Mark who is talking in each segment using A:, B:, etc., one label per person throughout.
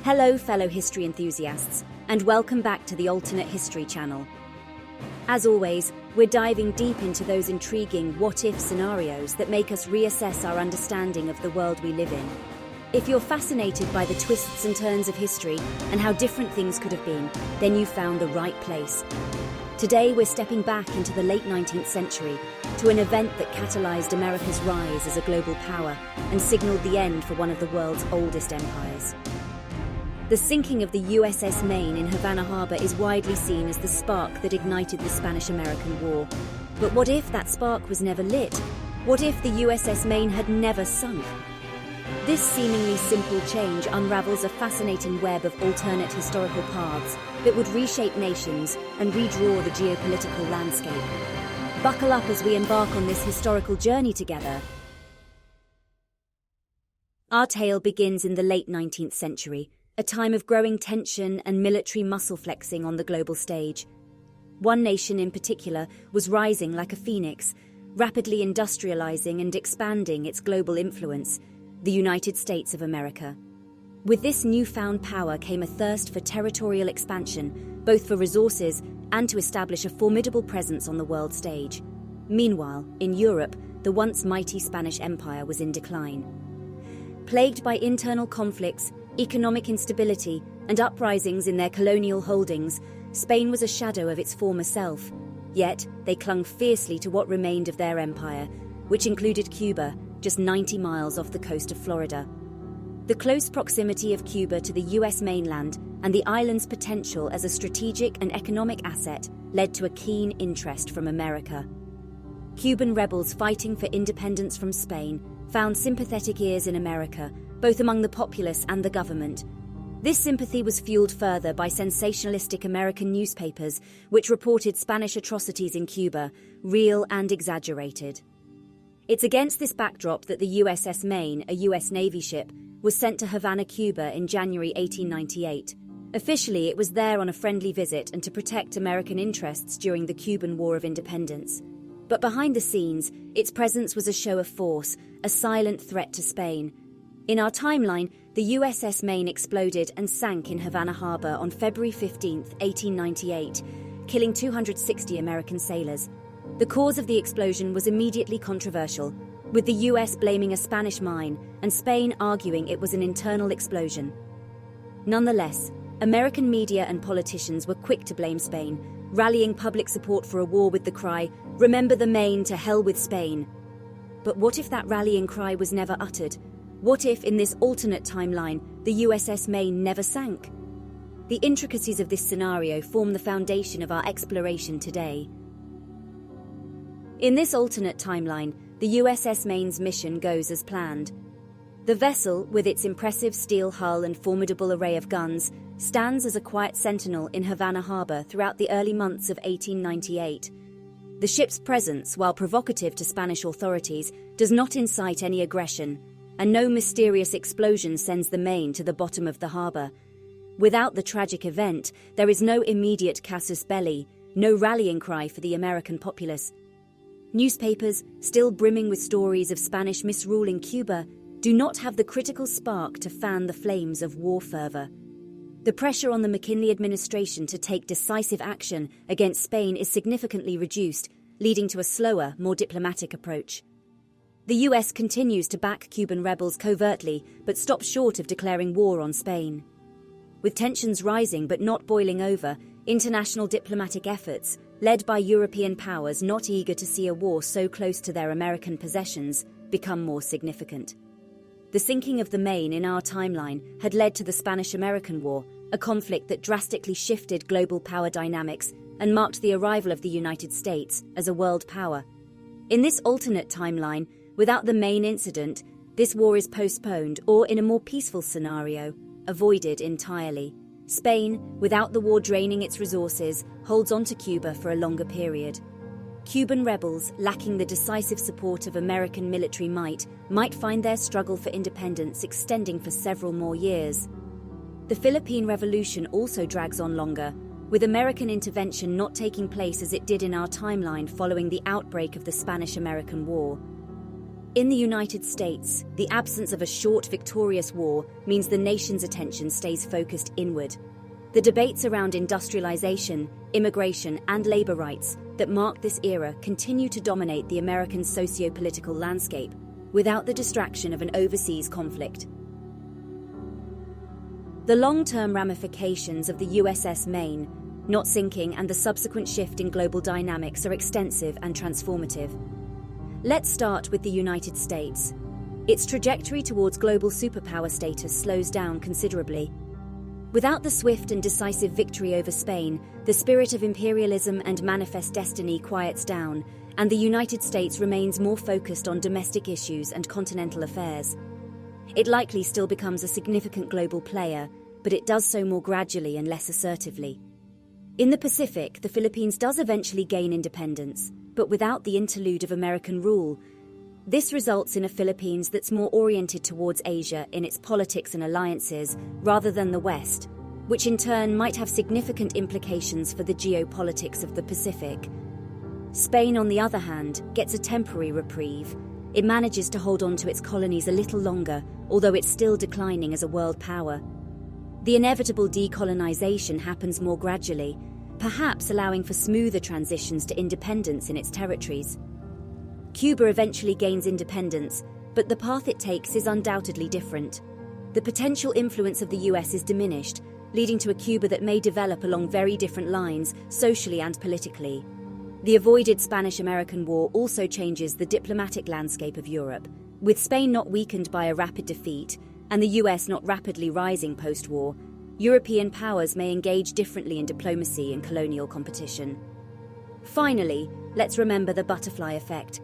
A: Hello, fellow history enthusiasts, and welcome back to the Alternate History channel. As always, we're diving deep into those intriguing what-if scenarios that make us reassess our understanding of the world we live in. If you're fascinated by the twists and turns of history and how different things could have been, then you've found the right place. Today, we're stepping back into the late 19th century to an event that catalyzed America's rise as a global power and signaled the end for one of the world's oldest empires. The sinking of the USS Maine in Havana Harbor is widely seen as the spark that ignited the Spanish-American War. But what if that spark was never lit? What if the USS Maine had never sunk? This seemingly simple change unravels a fascinating web of alternate historical paths that would reshape nations and redraw the geopolitical landscape. Buckle up as we embark on this historical journey together. Our tale begins in the late 19th century, a time of growing tension and military muscle flexing on the global stage. One nation in particular was rising like a phoenix, rapidly industrializing and expanding its global influence, the United States of America. With this newfound power came a thirst for territorial expansion, both for resources and to establish a formidable presence on the world stage. Meanwhile, in Europe, the once mighty Spanish Empire was in decline. Plagued by internal conflicts, economic instability, and uprisings in their colonial holdings, Spain was a shadow of its former self. Yet, they clung fiercely to what remained of their empire, which included Cuba, just 90 miles off the coast of Florida. The close proximity of Cuba to the US mainland and the island's potential as a strategic and economic asset led to a keen interest from America. Cuban rebels fighting for independence from Spain found sympathetic ears in America, both among the populace and the government. This sympathy was fueled further by sensationalistic American newspapers, which reported Spanish atrocities in Cuba, real and exaggerated. It's against this backdrop that the USS Maine, a US Navy ship, was sent to Havana, Cuba in January 1898. Officially, it was there on a friendly visit and to protect American interests during the Cuban War of Independence. But behind the scenes, its presence was a show of force, a silent threat to Spain. In our timeline, the USS Maine exploded and sank in Havana Harbor on February 15, 1898, killing 260 American sailors. The cause of the explosion was immediately controversial, with the US blaming a Spanish mine and Spain arguing it was an internal explosion. Nonetheless, American media and politicians were quick to blame Spain, rallying public support for a war with the cry, "Remember the Maine, to hell with Spain." But what if that rallying cry was never uttered? What if, in this alternate timeline, the USS Maine never sank? The intricacies of this scenario form the foundation of our exploration today. In this alternate timeline, the USS Maine's mission goes as planned. The vessel, with its impressive steel hull and formidable array of guns, stands as a quiet sentinel in Havana Harbor throughout the early months of 1898. The ship's presence, while provocative to Spanish authorities, does not incite any aggression, and no mysterious explosion sends the Maine to the bottom of the harbor. Without the tragic event, there is no immediate casus belli, no rallying cry for the American populace. Newspapers, still brimming with stories of Spanish misrule in Cuba, do not have the critical spark to fan the flames of war fervor. The pressure on the McKinley administration to take decisive action against Spain is significantly reduced, leading to a slower, more diplomatic approach. The US continues to back Cuban rebels covertly, but stops short of declaring war on Spain. With tensions rising but not boiling over, international diplomatic efforts, led by European powers not eager to see a war so close to their American possessions, become more significant. The sinking of the Maine in our timeline had led to the Spanish-American War, a conflict that drastically shifted global power dynamics and marked the arrival of the United States as a world power. In this alternate timeline, without the Maine incident, this war is postponed or, in a more peaceful scenario, avoided entirely. Spain, without the war draining its resources, holds on to Cuba for a longer period. Cuban rebels, lacking the decisive support of American military might find their struggle for independence extending for several more years. The Philippine Revolution also drags on longer, with American intervention not taking place as it did in our timeline following the outbreak of the Spanish-American War. In the United States, the absence of a short, victorious war means the nation's attention stays focused inward. The debates around industrialization, immigration, and labor rights that mark this era continue to dominate the American socio-political landscape without the distraction of an overseas conflict. The long-term ramifications of the USS Maine not sinking and the subsequent shift in global dynamics are extensive and transformative. Let's start with the United States. Its trajectory towards global superpower status slows down considerably. Without the swift and decisive victory over Spain, the spirit of imperialism and manifest destiny quiets down, and the United States remains more focused on domestic issues and continental affairs. It likely still becomes a significant global player, but it does so more gradually and less assertively. In the Pacific, the Philippines does eventually gain independence, but without the interlude of American rule. This results in a Philippines that's more oriented towards Asia in its politics and alliances rather than the West, which in turn might have significant implications for the geopolitics of the Pacific. Spain, on the other hand, gets a temporary reprieve. It manages to hold on to its colonies a little longer, although it's still declining as a world power. The inevitable decolonization happens more gradually, perhaps allowing for smoother transitions to independence in its territories. Cuba eventually gains independence, but the path it takes is undoubtedly different. The potential influence of the US is diminished, leading to a Cuba that may develop along very different lines, socially and politically. The avoided Spanish-American War also changes the diplomatic landscape of Europe. With Spain not weakened by a rapid defeat, and the US not rapidly rising post-war, European powers may engage differently in diplomacy and colonial competition. Finally, let's remember the butterfly effect.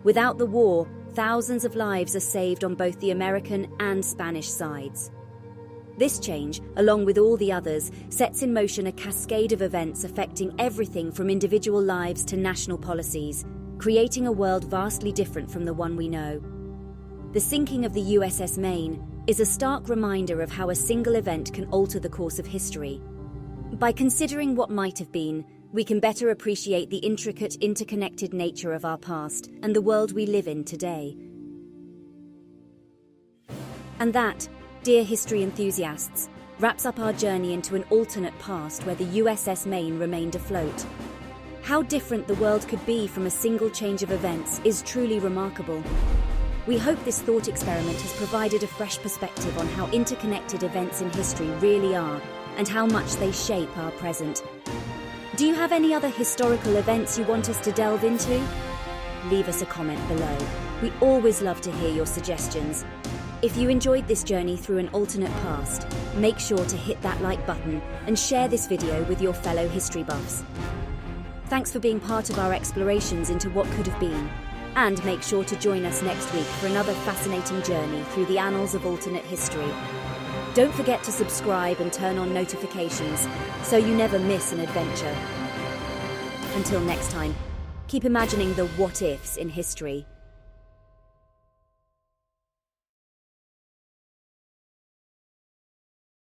A: Without the war, thousands of lives are saved on both the American and Spanish sides. This change, along with all the others, sets in motion a cascade of events affecting everything from individual lives to national policies, creating a world vastly different from the one we know. The sinking of the USS Maine is a stark reminder of how a single event can alter the course of history. By considering what might have been, we can better appreciate the intricate, interconnected nature of our past and the world we live in today. And that, dear history enthusiasts, wraps up our journey into an alternate past where the USS Maine remained afloat. How different the world could be from a single change of events is truly remarkable. We hope this thought experiment has provided a fresh perspective on how interconnected events in history really are and how much they shape our present. Do you have any other historical events you want us to delve into? Leave us a comment below. We always love to hear your suggestions. If you enjoyed this journey through an alternate past, make sure to hit that like button and share this video with your fellow history buffs. Thanks for being part of our explorations into what could have been. And make sure to join us next week for another fascinating journey through the annals of alternate history. Don't forget to subscribe and turn on notifications so you never miss an adventure. Until next time, keep imagining the what-ifs in history.